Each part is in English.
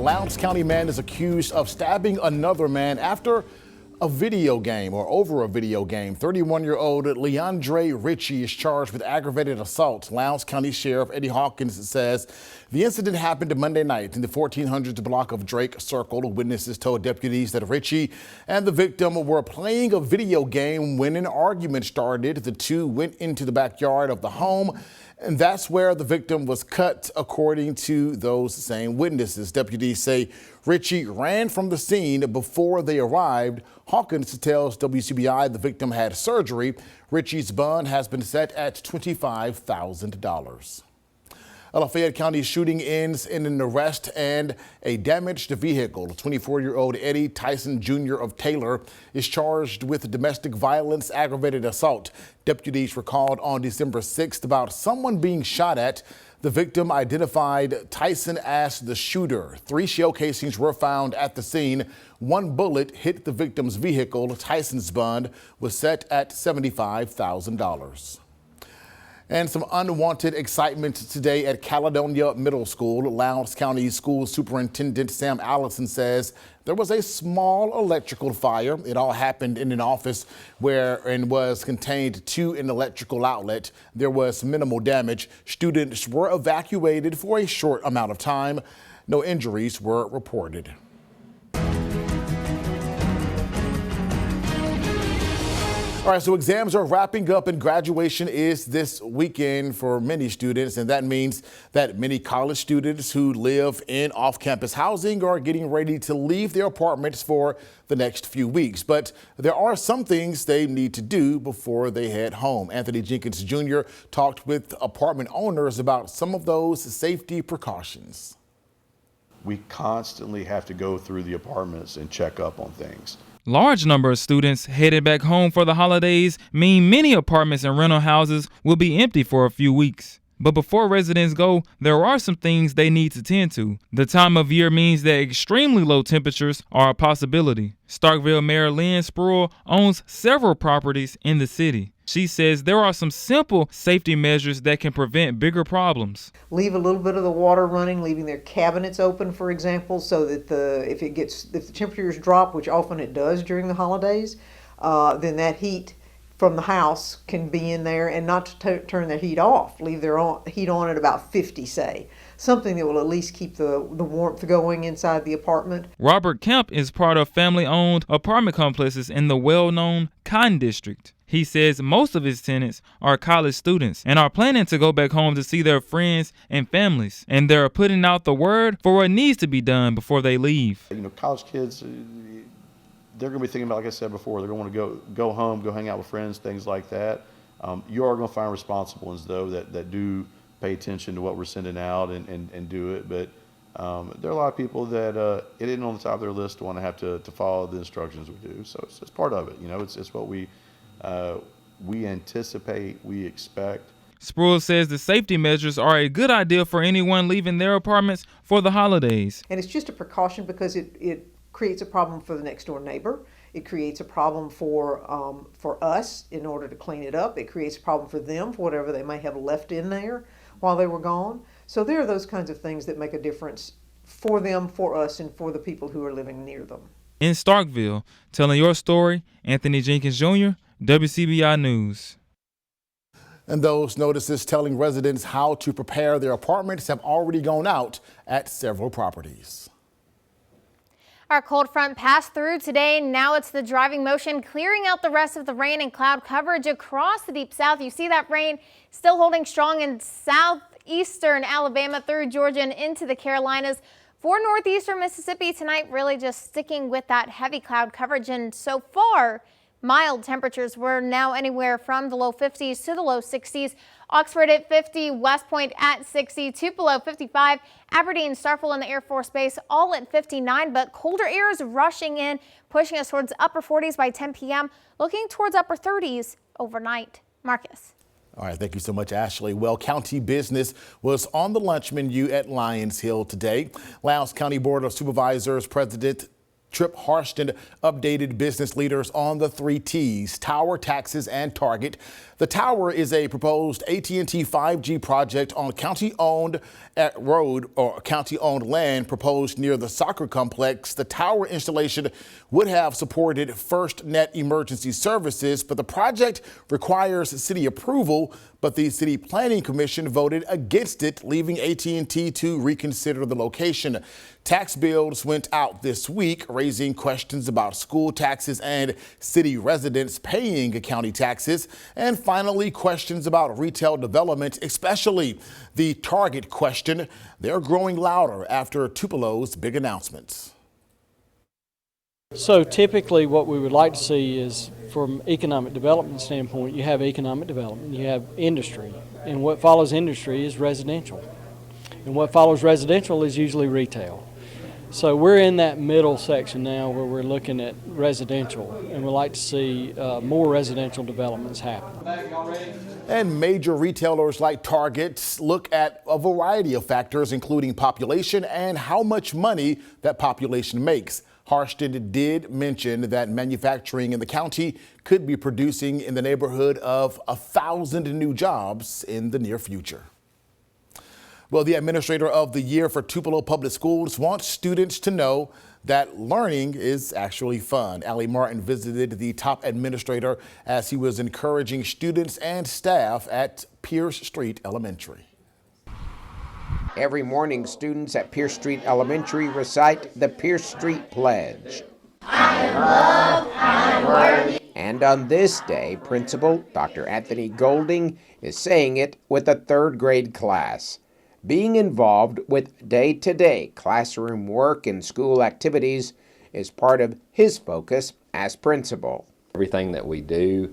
Lowndes County man is accused of stabbing another man after a video game or over a video game. 31-year-old Leandre Ritchie is charged with aggravated assault. Lowndes County Sheriff Eddie Hawkins says the incident happened Monday night in the 1400 block of Drake Circle. Witnesses told deputies that Ritchie and the victim were playing a video game when an argument started. The two went into the backyard of the home, and that's where the victim was cut, according to those same witnesses. Deputies say Ritchie ran from the scene before they arrived. Hawkins tells WCBI the victim had surgery. Ritchie's bond has been set at $25,000. A Lafayette County shooting ends in an arrest and a damaged vehicle. 24-year-old Eddie Tyson Jr. of Taylor is charged with domestic violence, aggravated assault. Deputies were called on December 6th about someone being shot at. The victim identified Tyson as the shooter. 3 shell casings were found at the scene. 1 bullet hit the victim's vehicle. Tyson's bond was set at $75,000. And some unwanted excitement today at Caledonia Middle School. Lowndes County School Superintendent Sam Allison says there was a small electrical fire. It all happened in an office and was contained to an electrical outlet. There was minimal damage. Students were evacuated for a short amount of time. No injuries were reported. All right, so exams are wrapping up and graduation is this weekend for many students, and that means that many college students who live in off-campus housing are getting ready to leave their apartments for the next few weeks. But there are some things they need to do before they head home. Anthony Jenkins Jr. talked with apartment owners about some of those safety precautions. We constantly have to go through the apartments and check up on things. Large number of students headed back home for the holidays mean many apartments and rental houses will be empty for a few weeks. But before residents go, there are some things they need to tend to. The time of year means that extremely low temperatures are a possibility. Starkville Mayor Lynn Spruill owns several properties in the city. She says there are some simple safety measures that can prevent bigger problems. Leave a little bit of the water running, leaving their cabinets open, for example, so that if the temperatures drop, which often it does during the holidays, then that heat from the house can be in there, and not to turn the heat off. Leave their heat on at about 50, say. Something that will at least keep the warmth going inside the apartment. Robert Kemp is part of family-owned apartment complexes in the well-known Cotton District. He says most of his tenants are college students and are planning to go back home to see their friends and families. And they're putting out the word for what needs to be done before they leave. You know, college kids, they're going to be thinking about, like I said before, they're going to go home, go hang out with friends, things like that. You are going to find responsible ones, though, that do pay attention to what we're sending out and do it. But there are a lot of people that it isn't on the top of their list to want to have to follow the instructions we do. So it's part of it. You know, it's what we anticipate, we expect. Spruill says the safety measures are a good idea for anyone leaving their apartments for the holidays. And it's just a precaution because it creates a problem for the next door neighbor. It creates a problem for us in order to clean it up. It creates a problem for them for whatever they may have left in there while they were gone. So there are those kinds of things that make a difference for them, for us, and for the people who are living near them. In Starkville, telling your story, Anthony Jenkins Jr., WCBI News. And those notices telling residents how to prepare their apartments have already gone out at several properties. Our cold front passed through today. Now it's the driving motion clearing out the rest of the rain and cloud coverage across the deep south. You see that rain still holding strong in southeastern Alabama through Georgia and into the Carolinas. For northeastern Mississippi tonight, really just sticking with that heavy cloud coverage. And so far, mild temperatures were now anywhere from the low 50s to the low 60s. Oxford at 50, West Point at 60, Tupelo 55, Aberdeen, Starkville, and the Air Force Base all at 59. But colder air is rushing in, pushing us towards upper 40s by 10 p.m., looking towards upper 30s overnight. Marcus. All right, thank you so much, Ashley. Well, county business was on the lunch menu at Lions Hill today. Lowndes County Board of Supervisors President Trip Harston updated business leaders on the 3 T's, Tower, taxes, and Target. The tower is a proposed AT&T 5G project on county-owned county-owned land proposed near the soccer complex. The tower installation would have supported FirstNet emergency services, but the project requires city approval. But the City Planning Commission voted against it, leaving AT&T to reconsider the location. Tax bills went out this week, raising questions about school taxes and city residents paying county taxes. And finally, questions about retail development, especially the Target question. They're growing louder after Tupelo's big announcements. So typically what we would like to see is, from economic development standpoint, you have economic development, you have industry, and what follows industry is residential. And what follows residential is usually retail. So we're in that middle section now where we're looking at residential, and we'd like to see more residential developments happen. And major retailers like Target look at a variety of factors, including population and how much money that population makes. Harston did mention that manufacturing in the county could be producing in the neighborhood of 1,000 new jobs in the near future. Well, the Administrator of the Year for Tupelo Public Schools wants students to know that learning is actually fun. Allie Martin visited the top administrator as he was encouraging students and staff at Pierce Street Elementary. Every morning, students at Pierce Street Elementary recite the Pierce Street Pledge. I am loved, I am worthy. And on this day, Principal Dr. Anthony Golding is saying it with a third grade class. Being involved with day-to-day classroom work and school activities is part of his focus as principal. Everything that we do,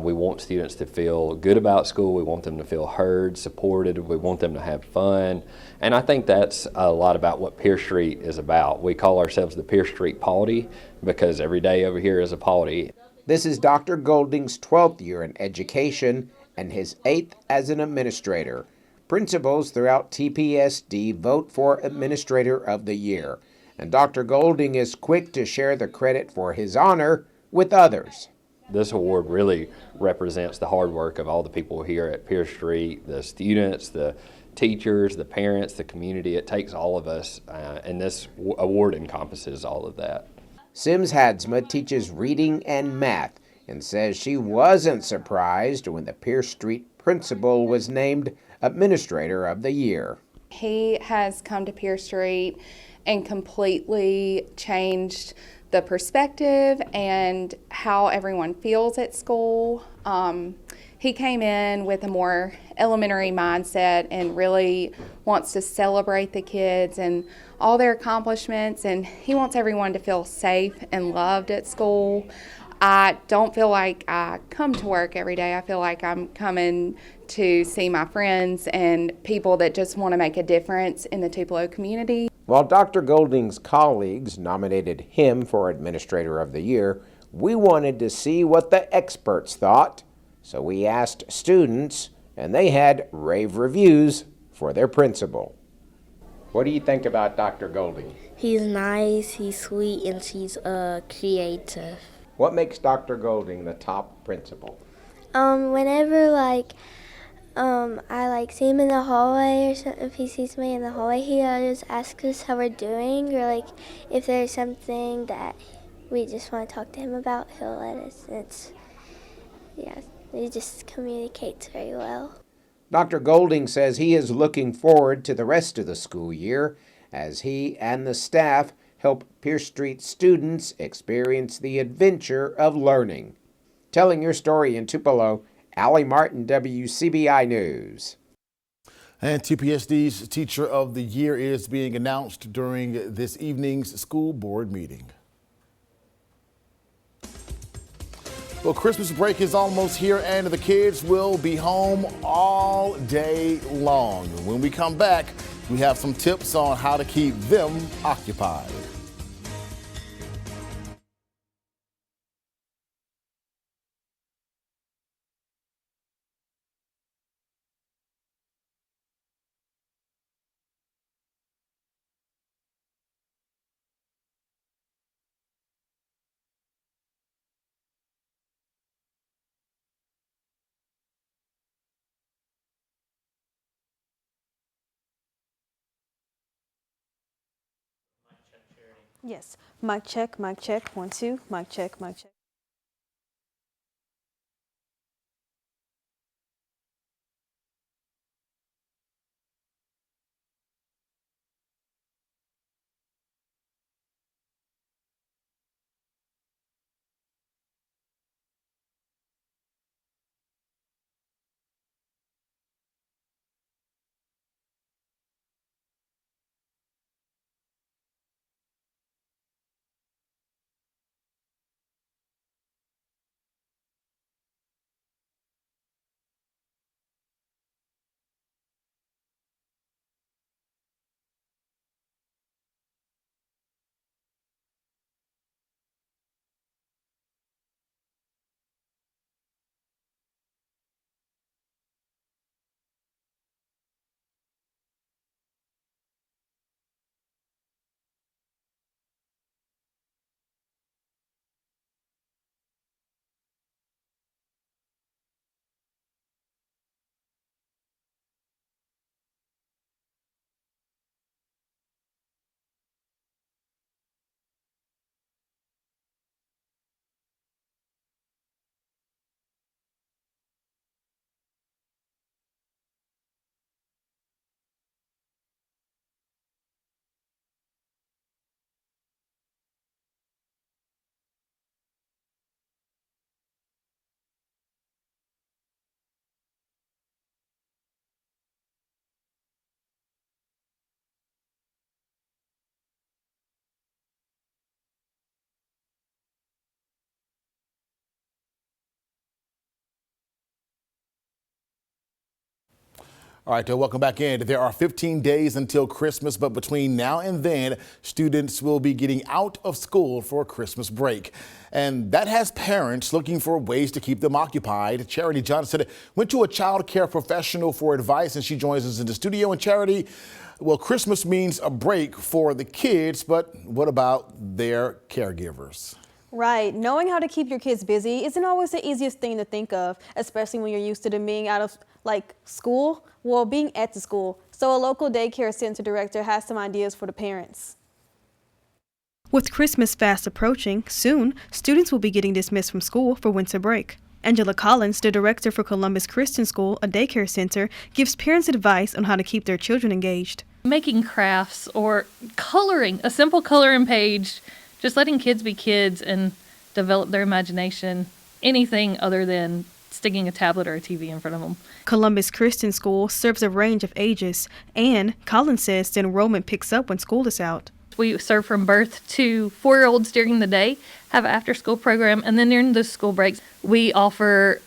we want students to feel good about school. We want them to feel heard, supported. We want them to have fun. And I think that's a lot about what Pierce Street is about. We call ourselves the Pierce Street Polity because every day over here is a polity. This is Dr. Golding's 12th year in education and his 8th as an administrator. Principals throughout TPSD vote for Administrator of the Year, and Dr. Golding is quick to share the credit for his honor with others. This award really represents the hard work of all the people here at Pierce Street, the students, the teachers, the parents, the community. It takes all of us, and this award encompasses all of that. Sims Hadsma teaches reading and math and says she wasn't surprised when the Pierce Street principal was named Administrator of the Year. He has come to Pierce Street and completely changed the perspective and how everyone feels at school. He came in with a more elementary mindset and really wants to celebrate the kids and all their accomplishments, and he wants everyone to feel safe and loved at school. I don't feel like I come to work every day. I feel like I'm coming to see my friends and people that just want to make a difference in the Tupelo community. While Dr. Golding's colleagues nominated him for Administrator of the Year, we wanted to see what the experts thought. So we asked students, and they had rave reviews for their principal. What do you think about Dr. Golding? He's nice, he's sweet, and he's creative. What makes Dr. Golding the top principal? Whenever I see him in the hallway or something, if he sees me in the hallway, he always asks us how we're doing, or if there's something that we just want to talk to him about, he'll let us. He just communicates very well. Dr. Golding says he is looking forward to the rest of the school year as he and the staff help Pierce Street students experience the adventure of learning. Telling your story in Tupelo, Allie Martin, WCBI News. And TPSD's Teacher of the Year is being announced during this evening's school board meeting. Well, Christmas break is almost here and the kids will be home all day long. When we come back, we have some tips on how to keep them occupied. Yes. Mic check, mic check. 1, 2. Mic check, mic check. All right, welcome back in. There are 15 days until Christmas, but between now and then, students will be getting out of school for Christmas break. And that has parents looking for ways to keep them occupied. Charity Johnson went to a child care professional for advice, and she joins us in the studio. And Charity, well, Christmas means a break for the kids, but what about their caregivers? Right. Knowing how to keep your kids busy isn't always the easiest thing to think of, especially when you're used to them being out of school, well, being at the school. So a local daycare center director has some ideas for the parents. With Christmas fast approaching, soon, students will be getting dismissed from school for winter break. Angela Collins, the director for Columbus Christian School, a daycare center, gives parents advice on how to keep their children engaged. Making crafts or coloring, a simple coloring page, just letting kids be kids and develop their imagination, anything other than sticking a tablet or a TV in front of them. Columbus Christian School serves a range of ages, and Collins says the enrollment picks up when school is out. We serve from birth to 4-year-olds during the day, have an after-school program, and then during the school breaks, we offer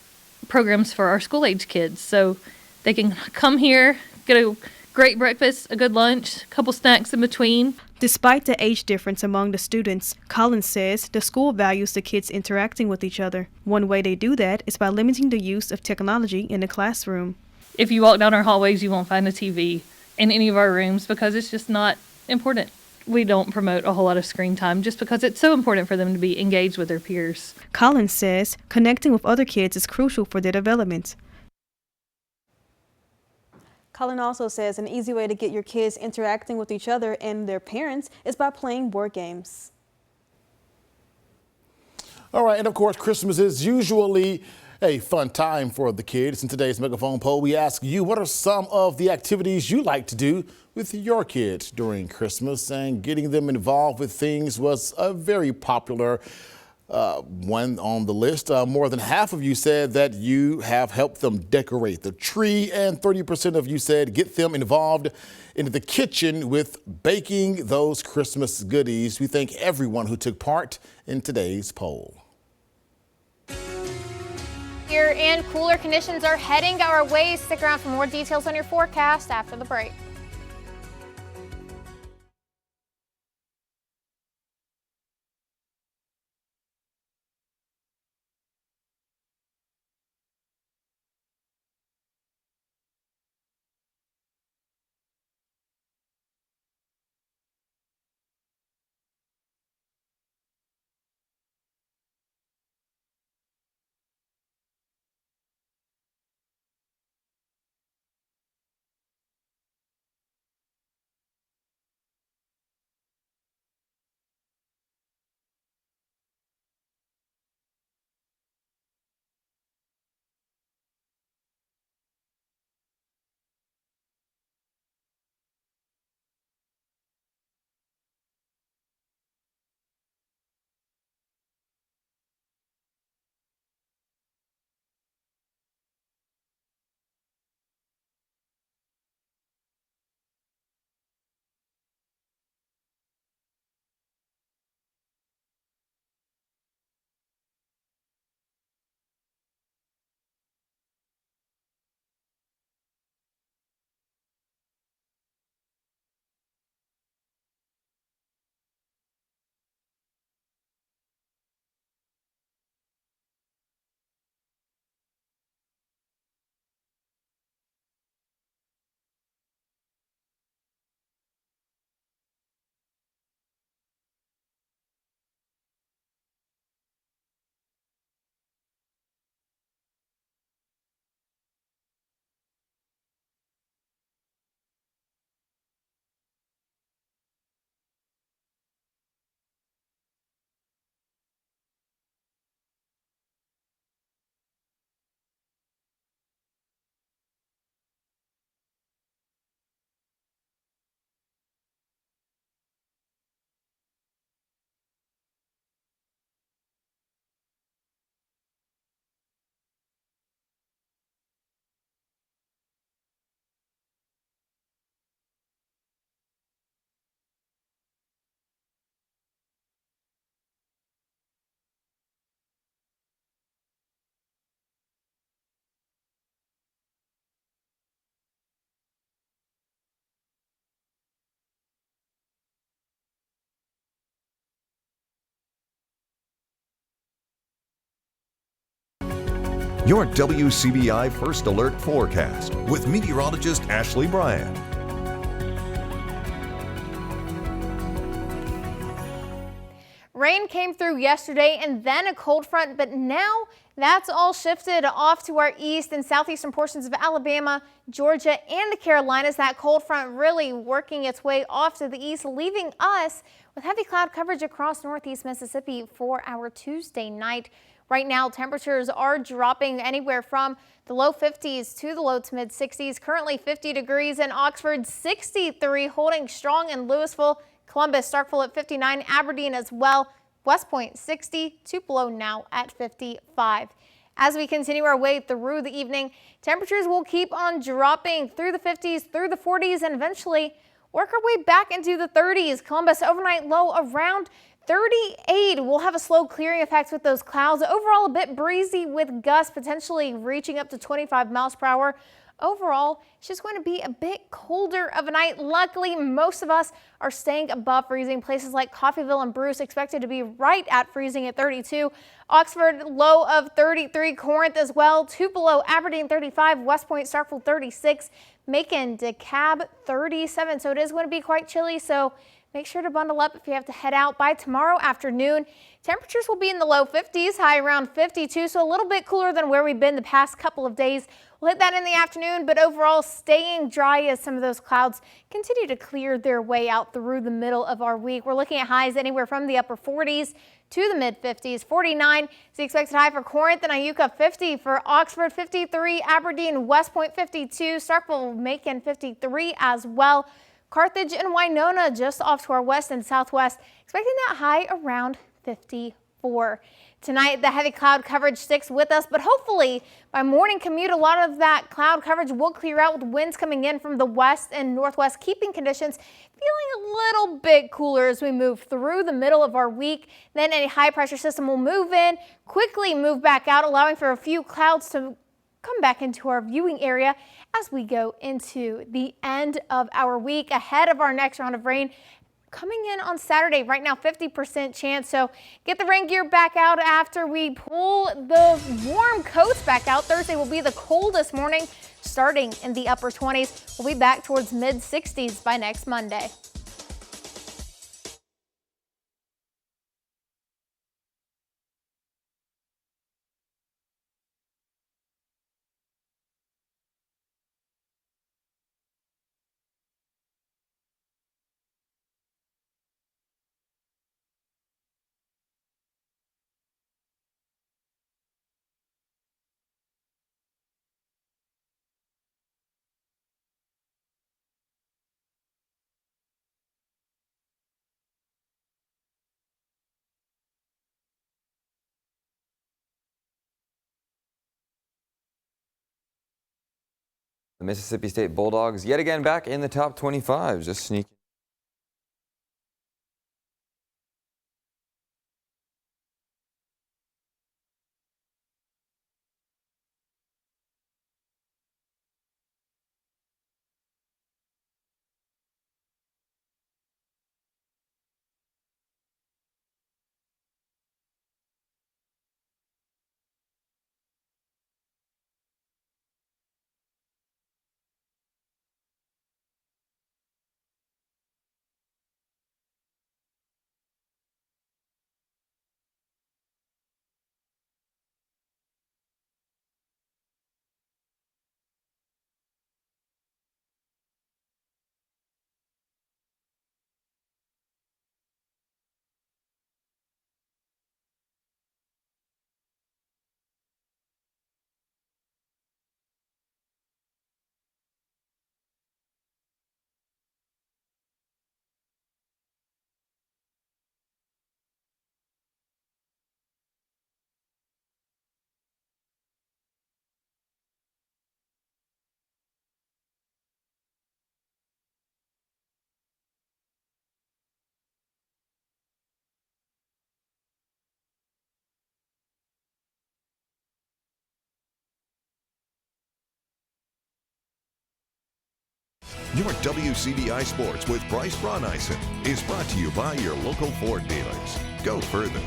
programs for our school-age kids. So they can come here, get a great breakfast, a good lunch, a couple snacks in between. Despite the age difference among the students, Collins says the school values the kids interacting with each other. One way they do that is by limiting the use of technology in the classroom. If you walk down our hallways, you won't find a TV in any of our rooms because it's just not important. We don't promote a whole lot of screen time just because it's so important for them to be engaged with their peers. Collins says connecting with other kids is crucial for their development. Colin also says an easy way to get your kids interacting with each other and their parents is by playing board games. All right, and of course, Christmas is usually a fun time for the kids. In today's Megaphone poll, we ask you, what are some of the activities you like to do with your kids during Christmas? And getting them involved with things was a very popular one on the list. More than half of you said that you have helped them decorate the tree, and 30% of you said get them involved in the kitchen with baking those Christmas goodies. We thank everyone who took part in today's poll. Here and cooler conditions are heading our way. Stick around for more details on your forecast after the break. Your WCBI First Alert forecast with meteorologist Ashley Bryan. Rain came through yesterday and then a cold front, but now that's all shifted off to our east and southeastern portions of Alabama, Georgia, and the Carolinas. That cold front really working its way off to the east, leaving us with heavy cloud coverage across northeast Mississippi for our Tuesday night. Right now, temperatures are dropping anywhere from the low 50s to the low to mid 60s. Currently 50 degrees in Oxford, 63 holding strong in Louisville, Columbus, Starkville at 59, Aberdeen as well. West Point 60, Tupelo now at 55. As we continue our way through the evening, temperatures will keep on dropping through the 50s, through the 40s, and eventually work our way back into the 30s. Columbus overnight low around 38. We'll have a slow clearing effect with those clouds. Overall, a bit breezy with gusts potentially reaching up to 25 miles per hour. Overall, it's just going to be a bit colder of a night. Luckily, most of us are staying above freezing. Places like Coffeyville and Bruce expected to be right at freezing at 32. Oxford, low of 33. Corinth as well. Tupelo, Aberdeen, 35. West Point, Starkville, 36. Macon, DeKalb, 37. So it is going to be quite chilly. So make sure to bundle up if you have to head out by tomorrow afternoon. Temperatures will be in the low 50s, high around 52, so a little bit cooler than where we've been the past couple of days. We'll hit that in the afternoon, but overall staying dry as some of those clouds continue to clear their way out through the middle of our week. We're looking at highs anywhere from the upper 40s to the mid 50s. 49 is the expected high for Corinth and Iuka, 50 for Oxford, 53, Aberdeen, West Point, 52, Starkville, Macon, 53 as well. Carthage and Winona just off to our west and southwest, expecting that high around 54. Tonight, the heavy cloud coverage sticks with us, but hopefully by morning commute, a lot of that cloud coverage will clear out with winds coming in from the west and northwest, keeping conditions feeling a little bit cooler as we move through the middle of our week. Then a high pressure system will move in, quickly move back out, allowing for a few clouds to come back into our viewing area as we go into the end of our week ahead of our next round of rain coming in on Saturday. Right now 50% chance, so get the rain gear back out after we pull the warm coats back out. Thursday will be the coldest morning, starting in the upper 20s. We'll be back towards mid 60s by next Monday. The Mississippi State Bulldogs yet again back in the top 25, just sneaking. Your WCBI Sports with Bryce Bronison is brought to you by your local Ford dealers. Go further.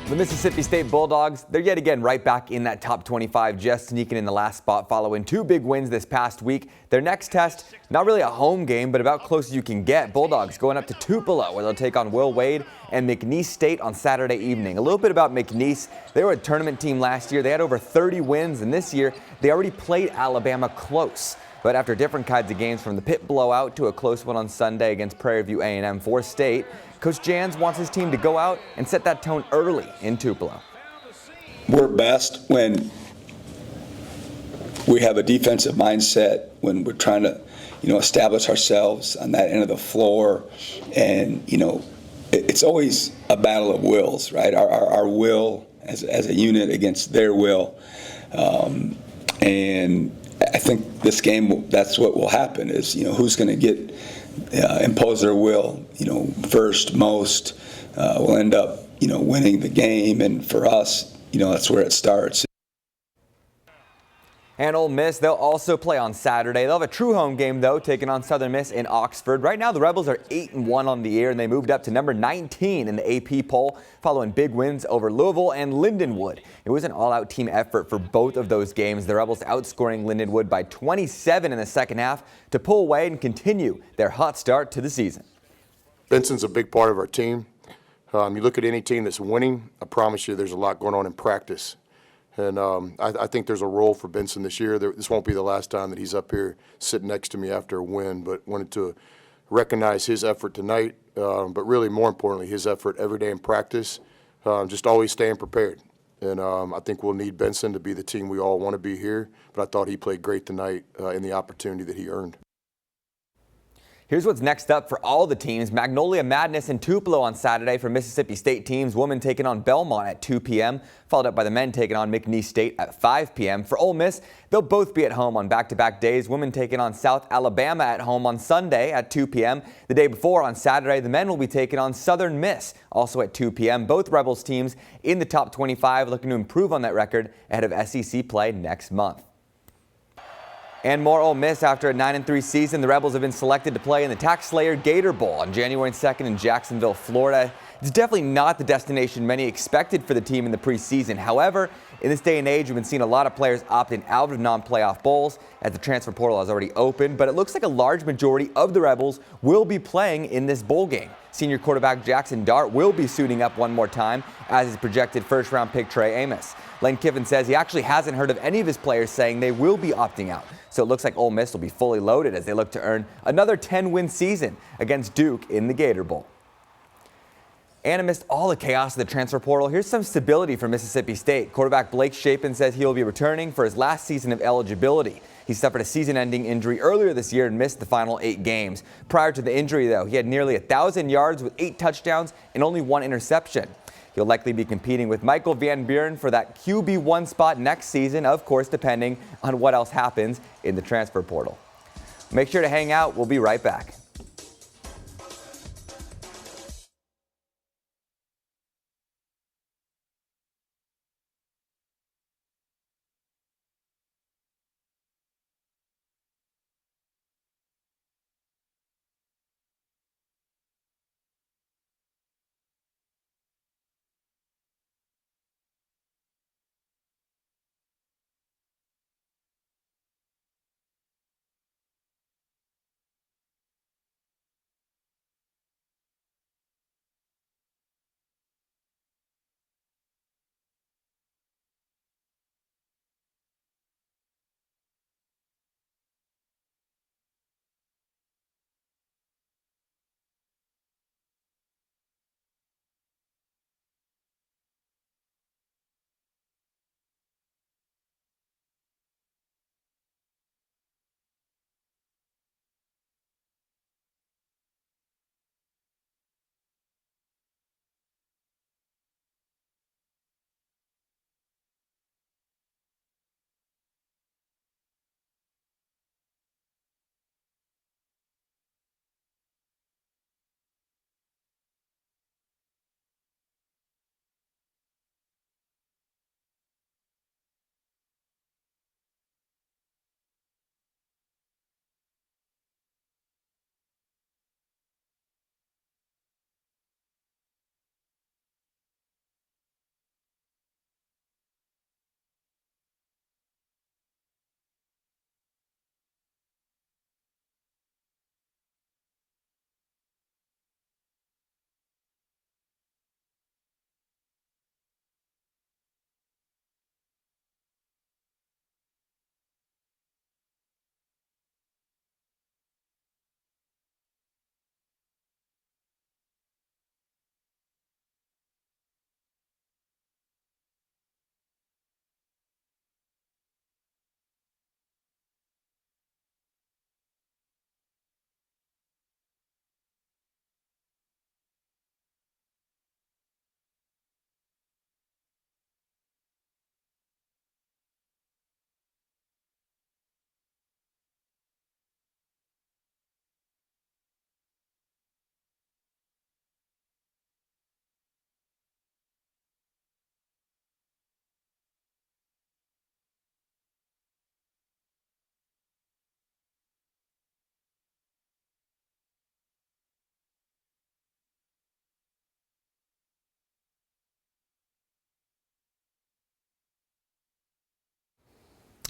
The Mississippi State Bulldogs, they're yet again right back in that top 25, just sneaking in the last spot following 2 big wins this past week. Their next test, not really a home game, but about close as you can get. Bulldogs going up to Tupelo, where they'll take on Will Wade and McNeese State on Saturday evening. A little bit about McNeese. They were a tournament team last year. They had over 30 wins, and this year they already played Alabama close. But after different kinds of games, from the Pitt blowout to a close one on Sunday against Prairie View A&M for State, Coach Jans wants his team to go out and set that tone early in Tupelo. We're best when we have a defensive mindset, when we're trying to, establish ourselves on that end of the floor. And, it's always a battle of wills, right? Our will as a unit against their will. And I think this game, that's what will happen is, who's going to impose their will, first, most, will end up, winning the game. And for us, that's where it starts. And Ole Miss, they'll also play on Saturday. They'll have a true home game, though, taking on Southern Miss in Oxford. Right now, the Rebels are 8-1 on the year, and they moved up to number 19 in the AP poll, following big wins over Louisville and Lindenwood. It was an all-out team effort for both of those games. The Rebels outscoring Lindenwood by 27 in the second half to pull away and continue their hot start to the season. Benson's a big part of our team. You look at any team that's winning, I promise you there's a lot going on in practice. And I think there's a role for Benson this year. This won't be the last time that he's up here sitting next to me after a win, but wanted to recognize his effort tonight, but really more importantly, his effort every day in practice, just always staying prepared. And I think we'll need Benson to be the team we all want to be here, but I thought he played great tonight in the opportunity that he earned. Here's what's next up for all the teams. Magnolia Madness in Tupelo on Saturday for Mississippi State teams. Women taking on Belmont at 2 p.m., followed up by the men taking on McNeese State at 5 p.m. For Ole Miss, they'll both be at home on back-to-back days. Women taking on South Alabama at home on Sunday at 2 p.m. The day before, on Saturday, the men will be taking on Southern Miss, also at 2 p.m. Both Rebels teams in the top 25, looking to improve on that record ahead of SEC play next month. And more Ole Miss. After a 9-3 season, the Rebels have been selected to play in the Tax Slayer Gator Bowl on January 2nd in Jacksonville, Florida. It's definitely not the destination many expected for the team in the preseason. However, in this day and age, we've been seeing a lot of players opting out of non-playoff bowls as the transfer portal has already opened, but it looks like a large majority of the Rebels will be playing in this bowl game. Senior quarterback Jackson Dart will be suiting up one more time as his projected first-round pick Trey Amos. Lane Kiffin says he actually hasn't heard of any of his players saying they will be opting out. So it looks like Ole Miss will be fully loaded as they look to earn another 10-win season against Duke in the Gator Bowl. And amidst all the chaos of the transfer portal, here's some stability for Mississippi State. Quarterback Blake Shapen says he will be returning for his last season of eligibility. He suffered a season-ending injury earlier this year and missed the final 8 games. Prior to the injury, though, he had nearly 1,000 yards with 8 touchdowns and only 1 interception. He'll likely be competing with Michael Van Buren for that QB1 spot next season, of course, depending on what else happens in the transfer portal. Make sure to hang out. We'll be right back.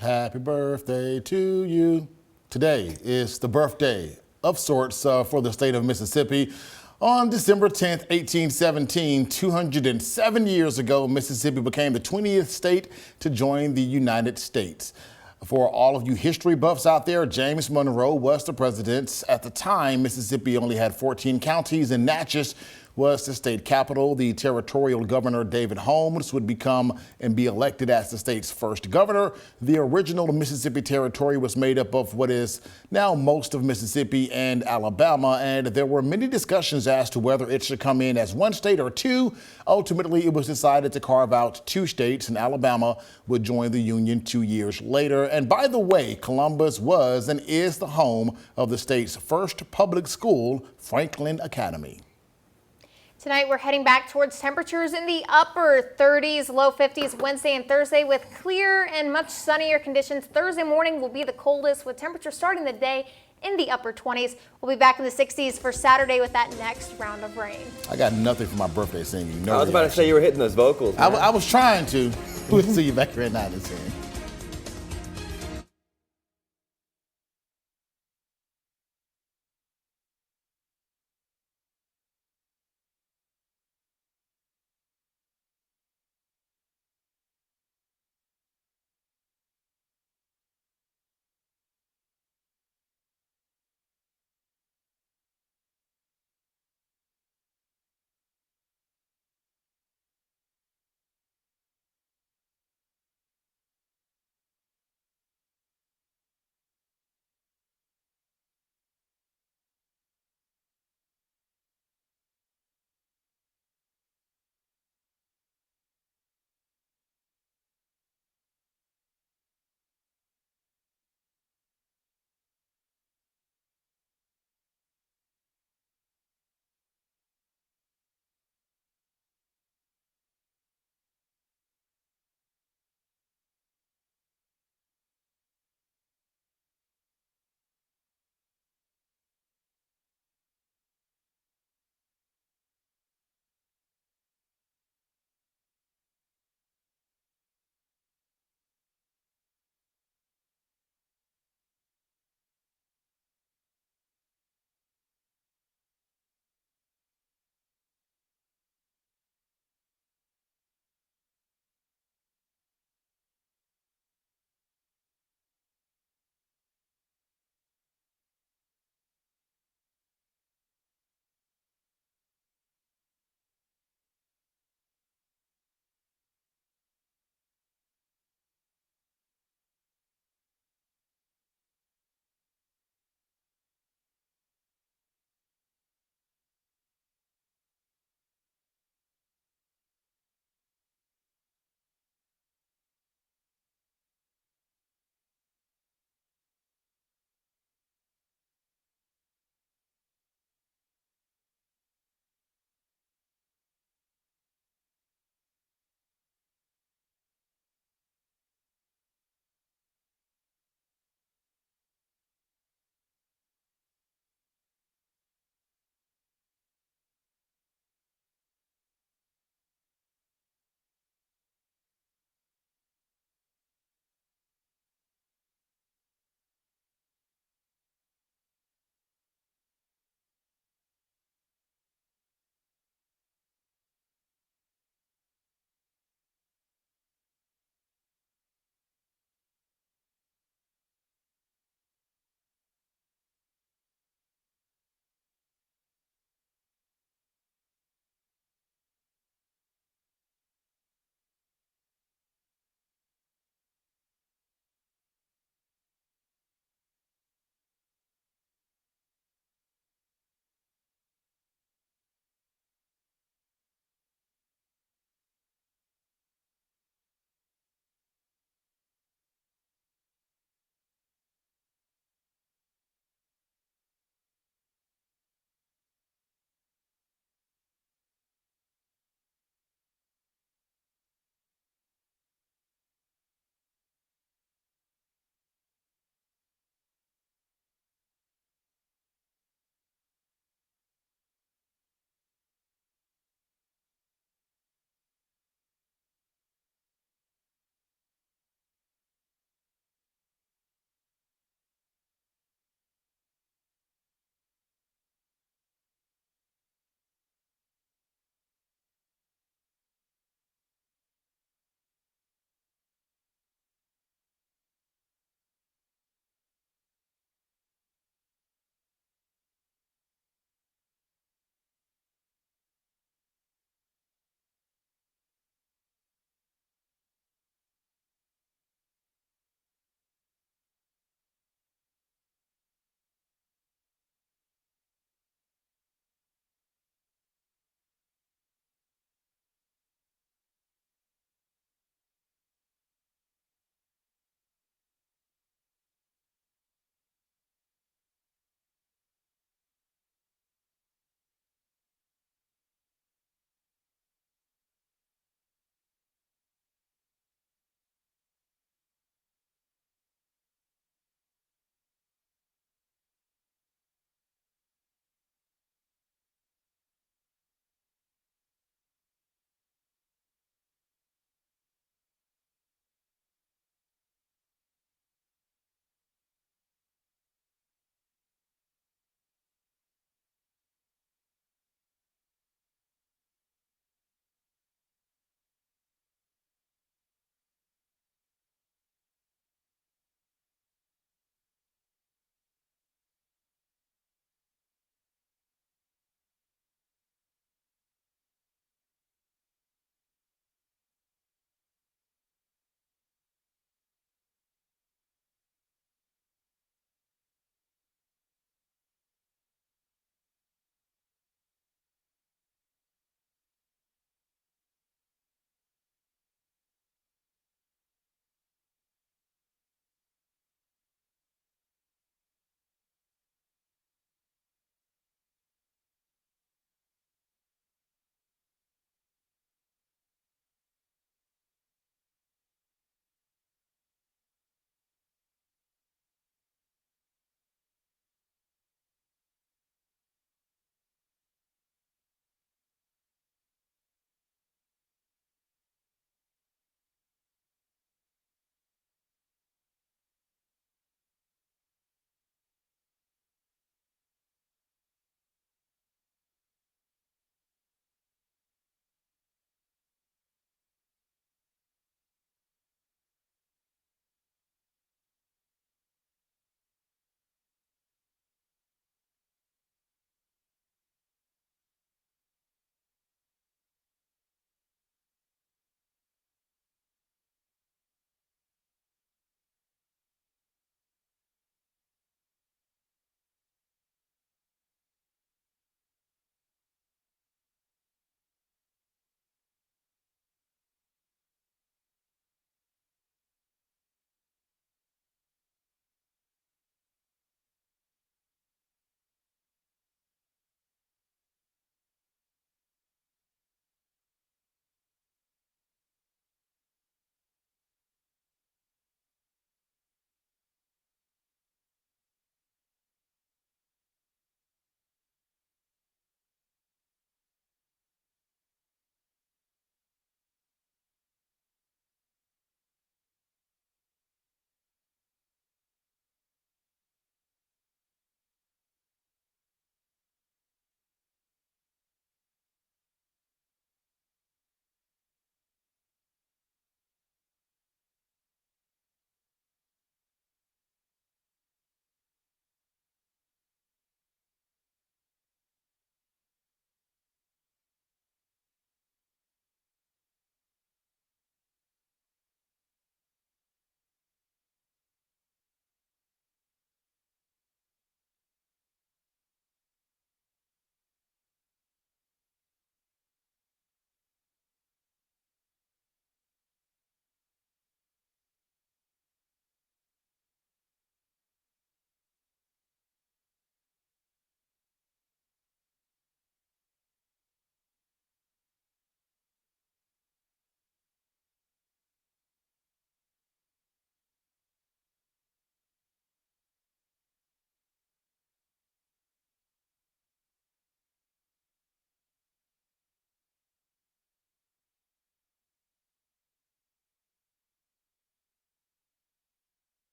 Happy birthday to you. Today is the birthday of sorts for the state of Mississippi. On December 10th, 1817, 207 years ago, Mississippi became the 20th state to join the United States. For all of you history buffs out there, James Monroe was the president. At the time, Mississippi only had 14 counties, and Natchez was the state capital. The territorial governor, David Holmes, would become and be elected as the state's first governor. The original Mississippi territory was made up of what is now most of Mississippi and Alabama, and there were many discussions as to whether it should come in as one state or two. Ultimately, it was decided to carve out two states, and Alabama would join the Union 2 years later. And by the way, Columbus was and is the home of the state's first public school, Franklin Academy. Tonight, we're heading back towards temperatures in the upper 30s, low 50s Wednesday and Thursday with clear and much sunnier conditions. Thursday morning will be the coldest with temperatures starting the day in the upper 20s. We'll be back in the 60s for Saturday with that next round of rain. I got nothing for my birthday singing. I was about to say you were hitting those vocals. I was trying to. We'll see you back here at 9 and 10.